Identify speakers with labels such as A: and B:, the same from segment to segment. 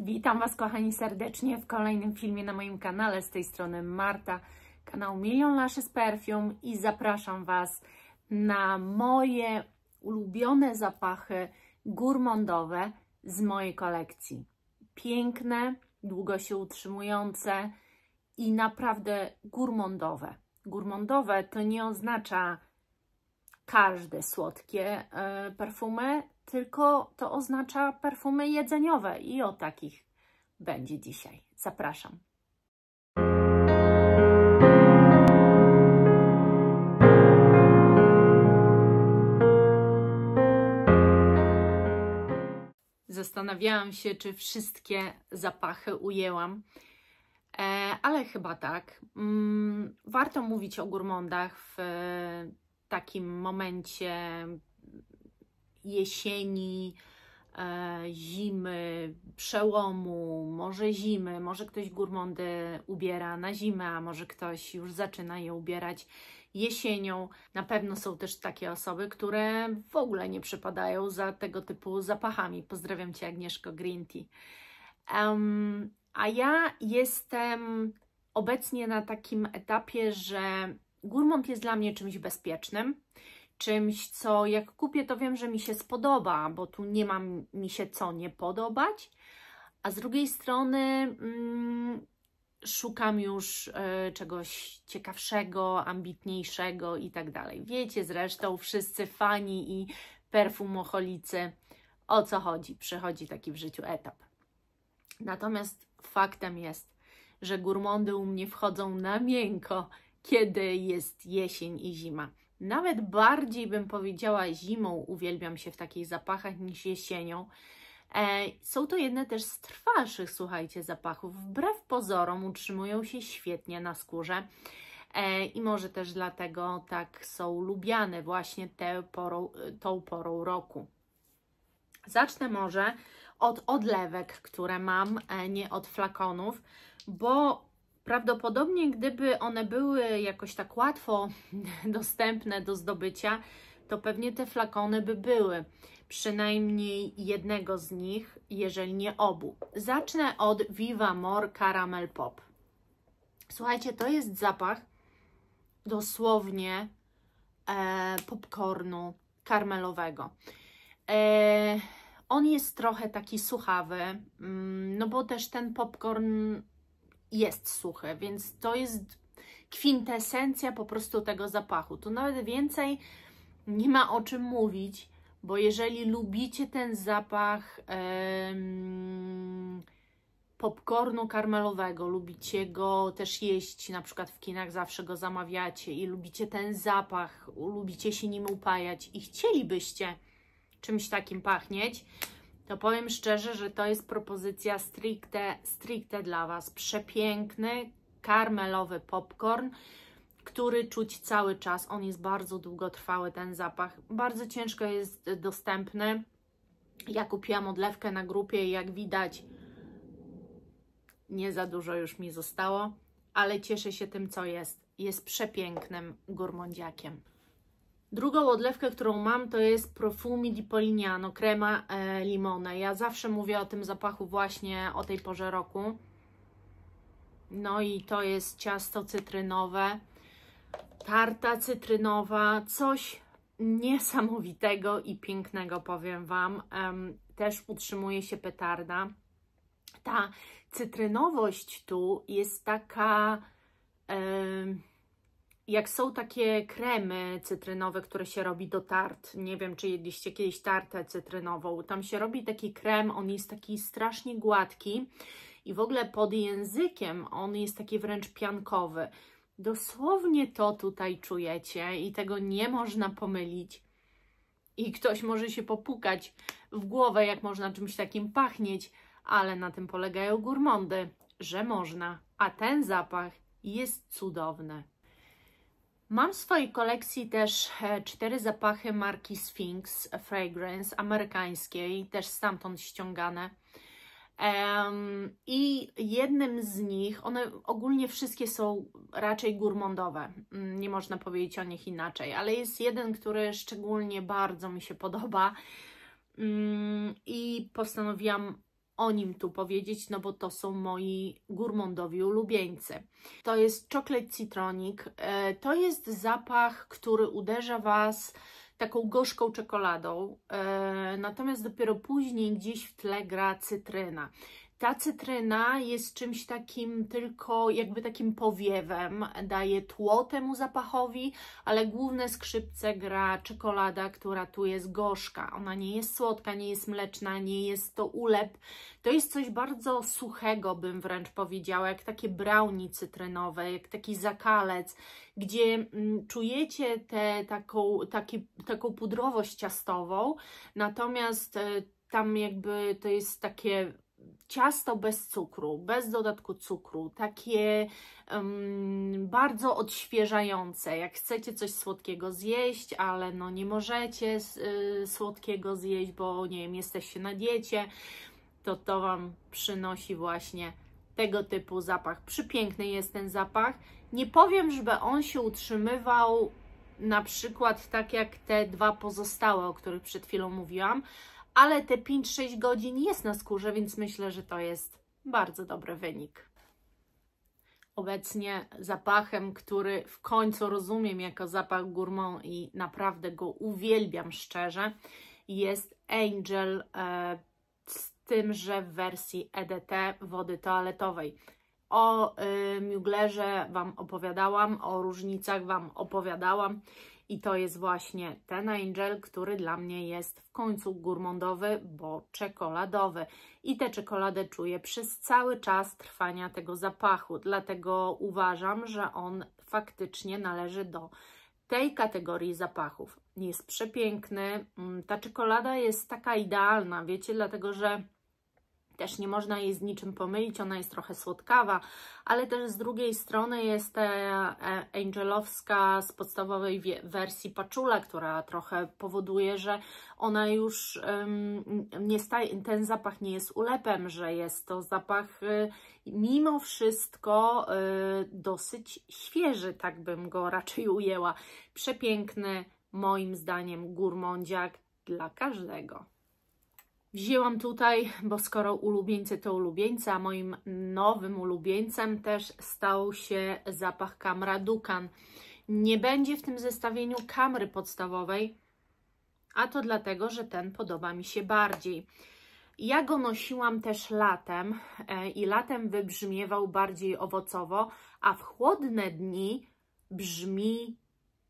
A: Witam Was, kochani, serdecznie w kolejnym filmie na moim kanale. Z tej strony Marta, kanał Million Lashes Perfume, i zapraszam Was na moje ulubione zapachy gourmandowe z mojej kolekcji. Piękne, długo się utrzymujące i naprawdę gourmandowe. Gourmandowe to nie oznacza każde słodkie perfumy, tylko to oznacza perfumy jedzeniowe i o takich będzie dzisiaj. Zapraszam. Zastanawiałam się, czy wszystkie zapachy ujęłam, ale chyba tak. Warto mówić o gourmandach w takim momencie jesieni, zimy, przełomu, może zimy, może ktoś gourmandy ubiera na zimę, a może ktoś już zaczyna je ubierać jesienią. Na pewno są też takie osoby, które w ogóle nie przypadają za tego typu zapachami. Pozdrawiam Cię, Agnieszko Green Tea. A ja jestem obecnie na takim etapie, że gourmand jest dla mnie czymś bezpiecznym, czymś, co jak kupię, to wiem, że mi się spodoba, bo tu nie ma mi się co nie podobać, a z drugiej strony szukam już czegoś ciekawszego, ambitniejszego i tak dalej. Wiecie zresztą wszyscy fani i perfumoholicy, o co chodzi. Przychodzi taki w życiu etap. Natomiast faktem jest, że gourmandy u mnie wchodzą na miękko, kiedy jest jesień i zima. Nawet bardziej bym powiedziała zimą uwielbiam się w takich zapachach niż jesienią. Są to jedne też z trwalszych, słuchajcie, zapachów. Wbrew pozorom utrzymują się świetnie na skórze i może też dlatego tak są lubiane właśnie tą porą roku. Zacznę może od odlewek, które mam, nie od flakonów, bo prawdopodobnie gdyby one były jakoś tak łatwo dostępne do zdobycia, to pewnie te flakony by były. Przynajmniej jednego z nich, jeżeli nie obu. Zacznę od Viva More Caramel Pop. Słuchajcie, to jest zapach dosłownie popcornu karmelowego. On jest trochę taki suchawy, no bo też ten popcorn jest suchy, więc to jest kwintesencja po prostu tego zapachu. Tu nawet więcej nie ma o czym mówić, bo jeżeli lubicie ten zapach popcornu karmelowego, lubicie go też jeść, na przykład w kinach zawsze go zamawiacie i lubicie ten zapach, lubicie się nim upajać i chcielibyście czymś takim pachnieć, to powiem szczerze, że to jest propozycja stricte dla Was. Przepiękny, karmelowy popcorn, który czuć cały czas. On jest bardzo długotrwały, ten zapach. Bardzo ciężko jest dostępny. Ja kupiłam odlewkę na grupie i jak widać nie za dużo już mi zostało, ale cieszę się tym, co jest. Jest przepięknym gourmandziakiem. Drugą odlewkę, którą mam, to jest Profumi di Polignano, Crema Limone. Ja zawsze mówię o tym zapachu właśnie o tej porze roku. No i to jest ciasto cytrynowe, tarta cytrynowa, coś niesamowitego i pięknego, powiem Wam. Też utrzymuje się petarda. Ta cytrynowość tu jest taka... Jak są takie kremy cytrynowe, które się robi do tart, nie wiem, czy jedliście kiedyś tartę cytrynową, tam się robi taki krem, on jest taki strasznie gładki i w ogóle pod językiem on jest taki wręcz piankowy. Dosłownie to tutaj czujecie i tego nie można pomylić. I ktoś może się popukać w głowę, jak można czymś takim pachnieć, ale na tym polegają gourmandy, że można, a ten zapach jest cudowny. Mam w swojej kolekcji też 4 zapachy marki Sphinx Fragrance amerykańskiej, też stamtąd ściągane. I jednym z nich, one ogólnie wszystkie są raczej gourmandowe, nie można powiedzieć o nich inaczej, ale jest jeden, który szczególnie bardzo mi się podoba i postanowiłam o nim tu powiedzieć, no bo to są moi gourmandowi ulubieńcy. To jest Chocolate Citronic. To jest zapach, który uderza Was taką gorzką czekoladą, natomiast dopiero później gdzieś w tle gra cytryna. Ta cytryna jest czymś takim tylko jakby takim powiewem, daje tło temu zapachowi, ale główne skrzypce gra czekolada, która tu jest gorzka. Ona nie jest słodka, nie jest mleczna, nie jest to ulep. To jest coś bardzo suchego, bym wręcz powiedziała, jak takie brownie cytrynowe, jak taki zakalec, gdzie czujecie taką pudrowość ciastową, natomiast tam jakby to jest takie ciasto bez cukru, bez dodatku cukru, takie bardzo odświeżające. Jak chcecie coś słodkiego zjeść, ale no nie możecie słodkiego zjeść, bo nie wiem, jesteście na diecie, to Wam przynosi właśnie tego typu zapach. Przepiękny jest ten zapach. Nie powiem, żeby on się utrzymywał na przykład tak jak te dwa pozostałe, o których przed chwilą mówiłam, ale te 5-6 godzin jest na skórze, więc myślę, że to jest bardzo dobry wynik. Obecnie zapachem, który w końcu rozumiem jako zapach gourmand i naprawdę go uwielbiam szczerze, jest Angel z tymże w wersji EDT wody toaletowej. O Muglerze Wam opowiadałam, o różnicach Wam opowiadałam. I to jest właśnie ten Angel, który dla mnie jest w końcu gourmandowy, bo czekoladowy. I tę czekoladę czuję przez cały czas trwania tego zapachu. Dlatego uważam, że on faktycznie należy do tej kategorii zapachów. Jest przepiękny. Ta czekolada jest taka idealna, wiecie, dlatego że też nie można jej z niczym pomylić, ona jest trochę słodkawa, ale też z drugiej strony jest angelowska z podstawowej wersji patchouli, która trochę powoduje, że ona już nie staje, ten zapach nie jest ulepem, że jest to zapach mimo wszystko dosyć świeży, tak bym go raczej ujęła. Przepiękny, moim zdaniem, gourmandziak dla każdego. Wzięłam tutaj, bo skoro ulubieńcy to ulubieńcy, a moim nowym ulubieńcem też stał się zapach Camera Dukan. Nie będzie w tym zestawieniu kamry podstawowej, a to dlatego, że ten podoba mi się bardziej. Ja go nosiłam też latem i latem wybrzmiewał bardziej owocowo, a w chłodne dni brzmi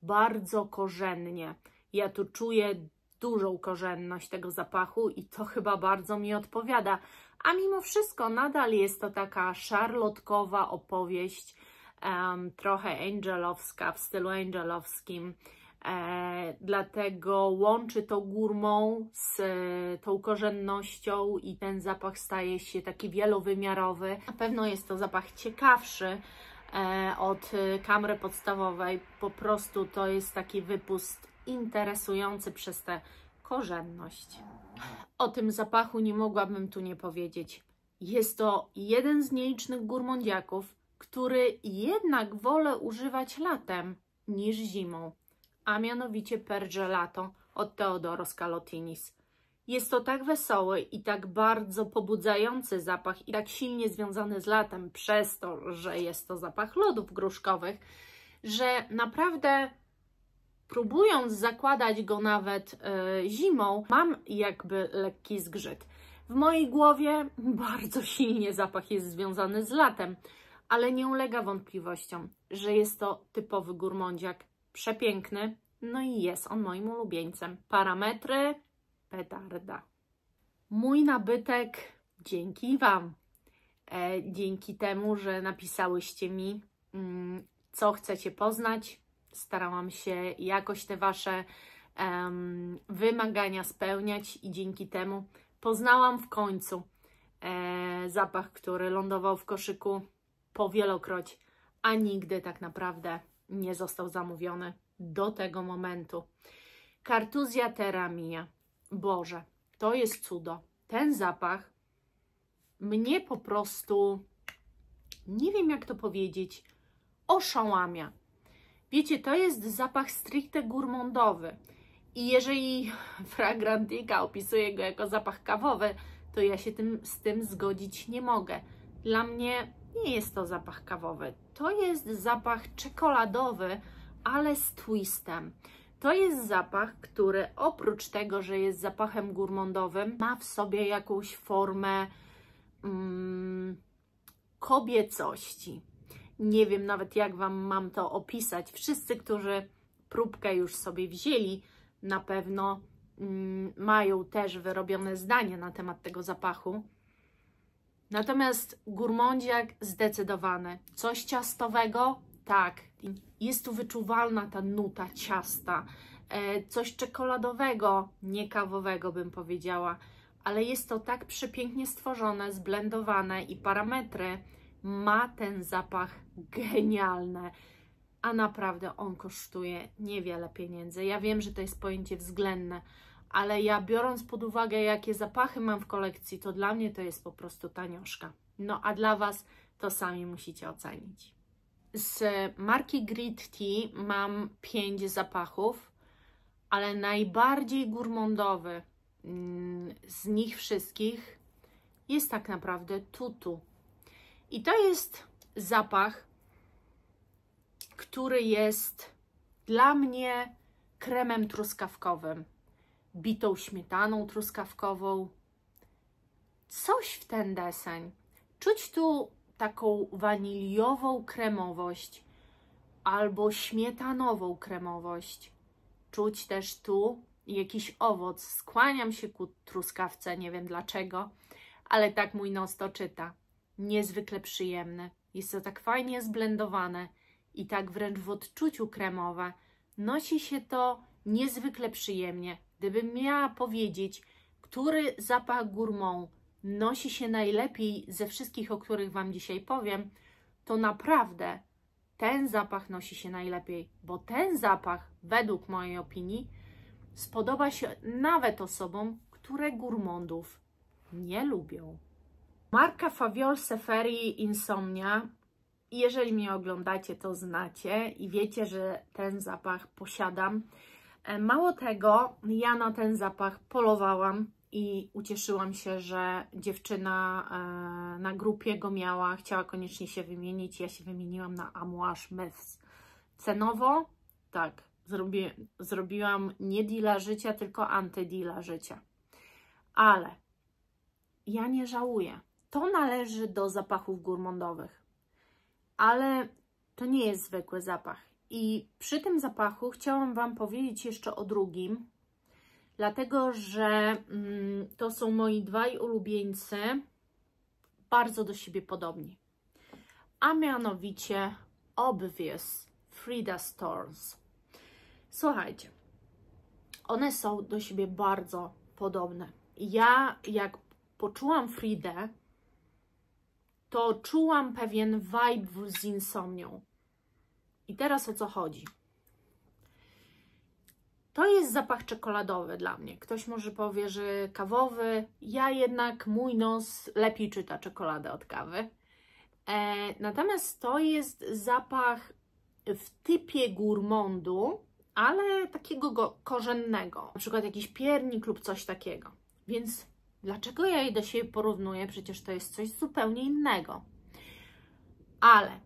A: bardzo korzennie. Ja tu czuję dużą korzenność tego zapachu i to chyba bardzo mi odpowiada. A mimo wszystko nadal jest to taka szarlotkowa opowieść, trochę angelowska, w stylu angelowskim. Dlatego łączy to gourmand z tą korzennością i ten zapach staje się taki wielowymiarowy. Na pewno jest to zapach ciekawszy od kamry podstawowej. Po prostu to jest taki wypust interesujący przez tę korzenność. O tym zapachu nie mogłabym tu nie powiedzieć. Jest to jeden z nielicznych gourmandiaków, który jednak wolę używać latem niż zimą, a mianowicie Per Gelato od Teodoro Scalotinis. Jest to tak wesoły i tak bardzo pobudzający zapach i tak silnie związany z latem przez to, że jest to zapach lodów gruszkowych, że naprawdę próbując zakładać go nawet zimą, mam jakby lekki zgrzyt. W mojej głowie bardzo silnie zapach jest związany z latem, ale nie ulega wątpliwościom, że jest to typowy gourmandziak, przepiękny, no i jest on moim ulubieńcem. Parametry petarda. Mój nabytek dzięki Wam, dzięki temu, że napisałyście mi, co chcecie poznać. Starałam się jakoś te Wasze wymagania spełniać i dzięki temu poznałam w końcu zapach, który lądował w koszyku powielokroć, a nigdy tak naprawdę nie został zamówiony do tego momentu. Cartusia Terra Mia. Boże, to jest cudo. Ten zapach mnie po prostu, nie wiem jak to powiedzieć, oszałamia. Wiecie, to jest zapach stricte gourmandowy i jeżeli Fragrantica opisuje go jako zapach kawowy, to ja się z tym zgodzić nie mogę. Dla mnie nie jest to zapach kawowy. To jest zapach czekoladowy, ale z twistem. To jest zapach, który oprócz tego, że jest zapachem gourmandowym, ma w sobie jakąś formę kobiecości. Nie wiem nawet, jak Wam mam to opisać. Wszyscy, którzy próbkę już sobie wzięli, na pewno mają też wyrobione zdanie na temat tego zapachu. Natomiast gourmandziak zdecydowany. Coś ciastowego? Tak. Jest tu wyczuwalna ta nuta ciasta. Coś czekoladowego, nie kawowego bym powiedziała, ale jest to tak przepięknie stworzone, zblendowane i parametry ma ten zapach genialny. A naprawdę on kosztuje niewiele pieniędzy. Ja wiem, że to jest pojęcie względne, ale ja biorąc pod uwagę, jakie zapachy mam w kolekcji, to dla mnie to jest po prostu tanioszka. No a dla Was to sami musicie ocenić. Z marki Grit Tea mam 5 zapachów, ale najbardziej gourmandowy z nich wszystkich jest tak naprawdę Tutu. I to jest zapach, który jest dla mnie kremem truskawkowym, bitą śmietaną truskawkową. Coś w ten deseń. Czuć tu taką waniliową kremowość albo śmietanową kremowość. Czuć też tu jakiś owoc. Skłaniam się ku truskawce, nie wiem dlaczego, ale tak mój nos to czyta. Niezwykle przyjemny. Jest to tak fajnie zblendowane i tak wręcz w odczuciu kremowe. Nosi się to niezwykle przyjemnie. Gdybym miała powiedzieć, który zapach gourmand nosi się najlepiej ze wszystkich, o których Wam dzisiaj powiem, to naprawdę ten zapach nosi się najlepiej, bo ten zapach, według mojej opinii, spodoba się nawet osobom, które gourmandów nie lubią. Marka Faviol Seferi Insomnia. Jeżeli mnie oglądacie, to znacie i wiecie, że ten zapach posiadam. Mało tego, ja na ten zapach polowałam i ucieszyłam się, że dziewczyna na grupie go miała, chciała koniecznie się wymienić. Ja się wymieniłam na Amouage Myths. Cenowo, tak, zrobiłam nie deala życia, tylko antydeala życia. Ale ja nie żałuję. To należy do zapachów gourmandowych. Ale to nie jest zwykły zapach. I przy tym zapachu chciałam Wam powiedzieć jeszcze o drugim, dlatego że to są moi dwaj ulubieńcy, bardzo do siebie podobni. A mianowicie Obvious Frida Storms. Słuchajcie, one są do siebie bardzo podobne. Ja jak poczułam Fridę, to czułam pewien vibe z insomnią. I teraz o co chodzi? To jest zapach czekoladowy dla mnie. Ktoś może powie, że kawowy. Ja jednak, mój nos lepiej czyta czekoladę od kawy. Natomiast to jest zapach w typie gourmandu, ale takiego korzennego. Na przykład jakiś piernik lub coś takiego. Więc dlaczego ja je do siebie porównuję? Przecież to jest coś zupełnie innego. Ale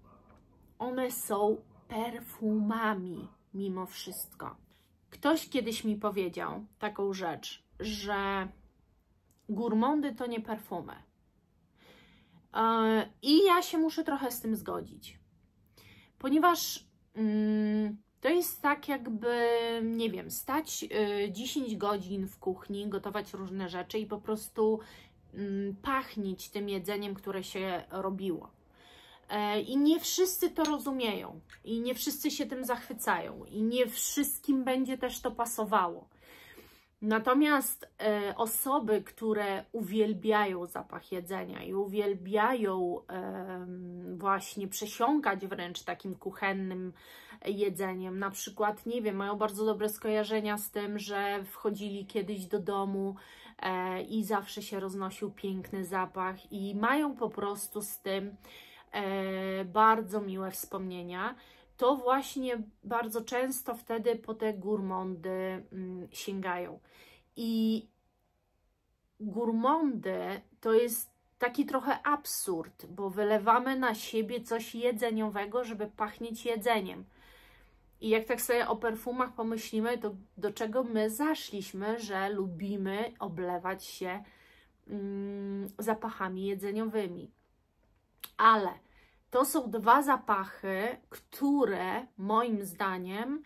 A: one są perfumami mimo wszystko. Ktoś kiedyś mi powiedział taką rzecz, że gourmandy to nie perfumy. I ja się muszę trochę z tym zgodzić. Ponieważ to jest tak jakby, nie wiem, stać 10 godzin w kuchni, gotować różne rzeczy i po prostu pachnić tym jedzeniem, które się robiło. I nie wszyscy to rozumieją, i nie wszyscy się tym zachwycają, i nie wszystkim będzie też to pasowało. Natomiast osoby, które uwielbiają zapach jedzenia i uwielbiają właśnie przesiąkać wręcz takim kuchennym jedzeniem, na przykład, nie wiem, mają bardzo dobre skojarzenia z tym, że wchodzili kiedyś do domu i zawsze się roznosił piękny zapach i mają po prostu z tym bardzo miłe wspomnienia, to właśnie bardzo często wtedy po te gourmandy sięgają. I gourmandy to jest taki trochę absurd, bo wylewamy na siebie coś jedzeniowego, żeby pachnieć jedzeniem. I jak tak sobie o perfumach pomyślimy, to do czego my zaszliśmy, że lubimy oblewać się zapachami jedzeniowymi. Ale to są dwa zapachy, które moim zdaniem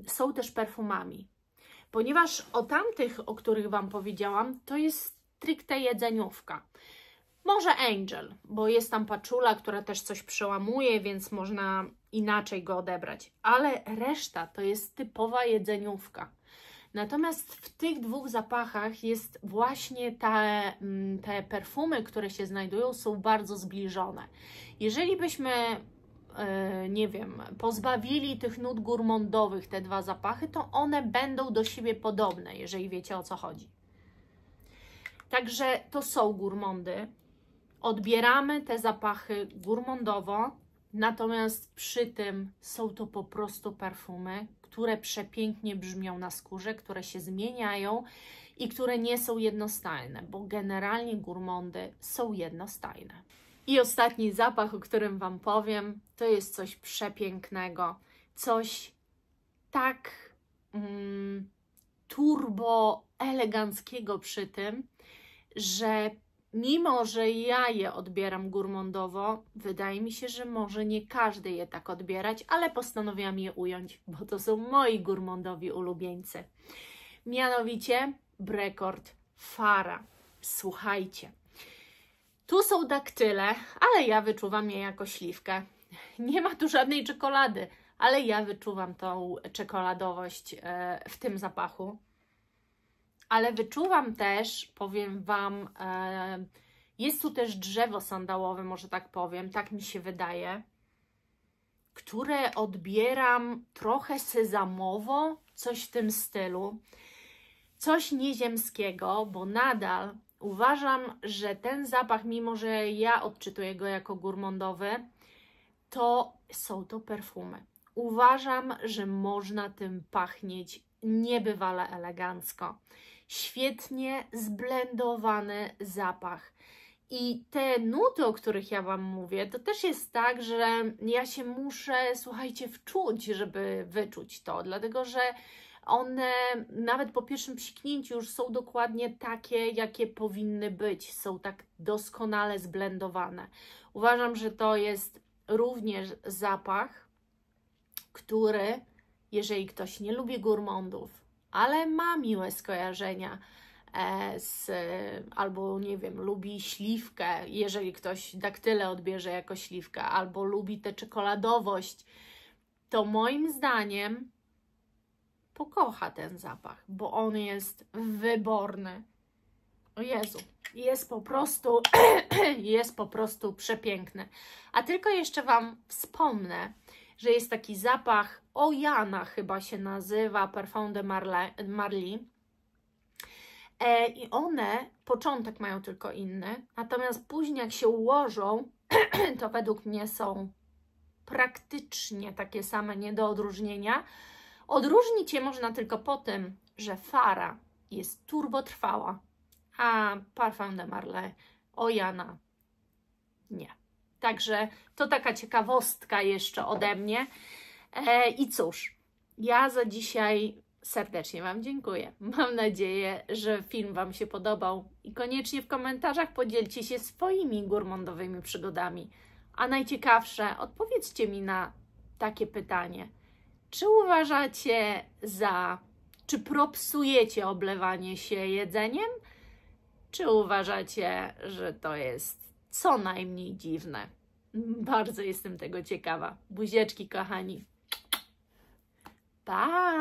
A: są też perfumami. Ponieważ o tamtych, o których Wam powiedziałam, to jest stricte jedzeniówka. Może Angel, bo jest tam paczula, która też coś przełamuje, więc można inaczej go odebrać. Ale reszta to jest typowa jedzeniówka. Natomiast w tych dwóch zapachach jest właśnie te perfumy, które się znajdują, są bardzo zbliżone. Jeżeli byśmy, nie wiem, pozbawili tych nut gourmandowych te dwa zapachy, to one będą do siebie podobne, jeżeli wiecie, o co chodzi. Także to są gourmandy. Odbieramy te zapachy gourmandowo, natomiast przy tym są to po prostu perfumy, które przepięknie brzmią na skórze, które się zmieniają i które nie są jednostajne, bo generalnie gourmandy są jednostajne. I ostatni zapach, o którym Wam powiem, to jest coś przepięknego, coś tak turbo eleganckiego przy tym, że mimo, że ja je odbieram gourmandowo, wydaje mi się, że może nie każdy je tak odbierać, ale postanowiłam je ująć, bo to są moi gourmandowi ulubieńcy. Mianowicie Brecord Fara. Słuchajcie, tu są daktyle, ale ja wyczuwam je jako śliwkę. Nie ma tu żadnej czekolady, ale ja wyczuwam tą czekoladowość w tym zapachu. Ale wyczuwam też, powiem Wam, jest tu też drzewo sandałowe, może tak powiem, tak mi się wydaje, które odbieram trochę sezamowo, coś w tym stylu, coś nieziemskiego, bo nadal uważam, że ten zapach, mimo że ja odczytuję go jako gourmandowy, to są to perfumy. Uważam, że można tym pachnieć niebywale elegancko. Świetnie zblendowany zapach. I te nuty, o których ja Wam mówię, to też jest tak, że ja się muszę, słuchajcie, wczuć, żeby wyczuć to, dlatego że one nawet po pierwszym psiknięciu już są dokładnie takie, jakie powinny być. Są tak doskonale zblendowane. Uważam, że to jest również zapach, który, jeżeli ktoś nie lubi gourmandów, ale ma miłe skojarzenia albo nie wiem, lubi śliwkę, jeżeli ktoś daktylę odbierze jako śliwkę, albo lubi tę czekoladowość, to moim zdaniem pokocha ten zapach, bo on jest wyborny. O Jezu, jest po prostu przepiękny. A tylko jeszcze Wam wspomnę, że jest taki zapach Oyana, chyba się nazywa, Parfum de Marly. I one, początek mają tylko inny, natomiast później jak się ułożą, to według mnie są praktycznie takie same, nie do odróżnienia. Odróżnić je można tylko po tym, że Fara jest turbotrwała, a Parfum de Marly Oyana nie. Także to taka ciekawostka jeszcze ode mnie. I cóż, ja za dzisiaj serdecznie Wam dziękuję. Mam nadzieję, że film Wam się podobał i koniecznie w komentarzach podzielcie się swoimi gourmandowymi przygodami. A najciekawsze, odpowiedzcie mi na takie pytanie. Czy propsujecie oblewanie się jedzeniem? Czy uważacie, że to jest co najmniej dziwne? Bardzo jestem tego ciekawa. Buzieczki, kochani. Pa!